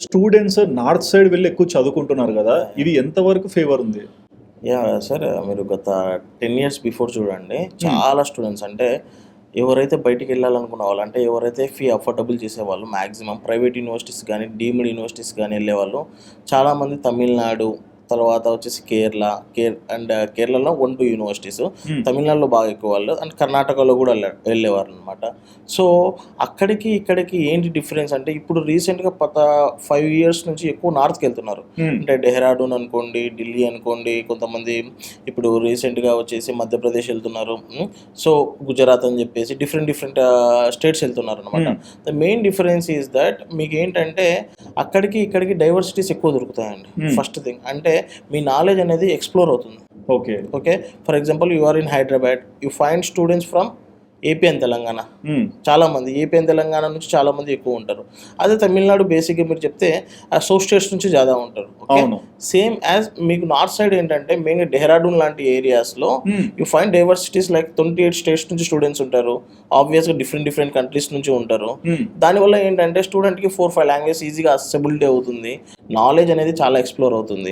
Students north side వెళ్లి ఎక్కువ చదువుకుంటున్నారు గదా! యాహ్! ఇది ఎంత వరకు ఫేవర్ ఉంది? సార్ మీరు గత 10 ఇయర్స్ బిఫోర్ చూడండి. హ్మ్. చాలా స్టూడెంట్స్ అంటే ఎవరైతే బయటికెళ్ళాలనుకున్న వాళ్ళు అంటే ఎవరైతే ఫీ అఫోర్డబుల్ చేసేవాళ్ళు మాక్సిమం ప్రైవేట్ యూనివర్సిటీస్ గానీ, డీమ్డ్ యూనివర్సిటీస్ గానీ ఎళ్ళేవాళ్ళు చాలామంది తమిళనాడు, తర్వాత వచ్చేసి కేరళలో 1, 2 యూనివర్సిటీస్. హ్మ్. తమిళనాడులో బాగా ఎక్కువ వాళ్ళు అండ్ కర్ణాటకలో గూడా వెళ్ళేవారనమాట. సో, అక్కడికి, ఇక్కడికి ఏంటి డిఫరెన్స్ అంటే ఇప్పుడు రీసెంట్‌గా 5 ఇయర్స్ నుంచి ఎక్కువ నార్త్‌కెళ్తున్నారు. హ్మ్. అంటే డెహ్రాడూన్ అనుకోండి, ఢిల్లీ అనుకోండి, కొంతమంది ఇప్పుడు రీసెంట్‌గా వచ్చేసి మధ్యప్రదేశ్ ఎళ్తున్నారు. సో, గుజరాత్ అని జెప్పేసి డిఫరెంట్ స్టేట్స్ ఎళ్తున్నారనమాట. Hmm. The main difference is that మీకేంటంటే అక్కడికి, ఇక్కడికి డైవర్సిటీస్ ఎక్కువ దొరుకుతాయండి. హ్మ్. ఫస్ట్ థింగ్ అంటే మీ నాలెడ్జ్ అనేది ఎక్స్‌ప్లోర్ అవుతుంది. Okay. Okay. For example you are in Hyderabad. You find students from AP and Telangana. Hmm. చాలామంది ఏపీ అండ్ తెలంగాణ నుంచి చాలామంది ఎక్కువ ఉంటారు. అదే తమిళనాడు బేసిక్‌గా మీరు చెప్తే సౌత్ స్టేట్స్ నుంచి జాదా ఉంటారు. ఓకే. అవును. సేమ్ యాజ్ మీకు నార్త్ సైడ్ ఏంటంటే మెయిన్‌గా డెహ్రాడూన్ లాంటి ఏరియాస్‌లో హ్మ్. You find diversities like 28 states నుంచి స్టూడెంట్స్ ఉంటారు. ఆబ్వియస్‌గా డిఫరెంట్ కంట్రీస్ నుంచి ఉంటారు. హ్మ్. దానివల్ల ఏంటంటే స్టూడెంట్‌కి 4, 5 లాంగ్వేజెస్ ఈజీగా అక్సెసిబిలిటీ అవుతుంది. నాలెడ్జ్ అనేది చాలా ఎక్స్‌ప్లోర్ అవుతుంది.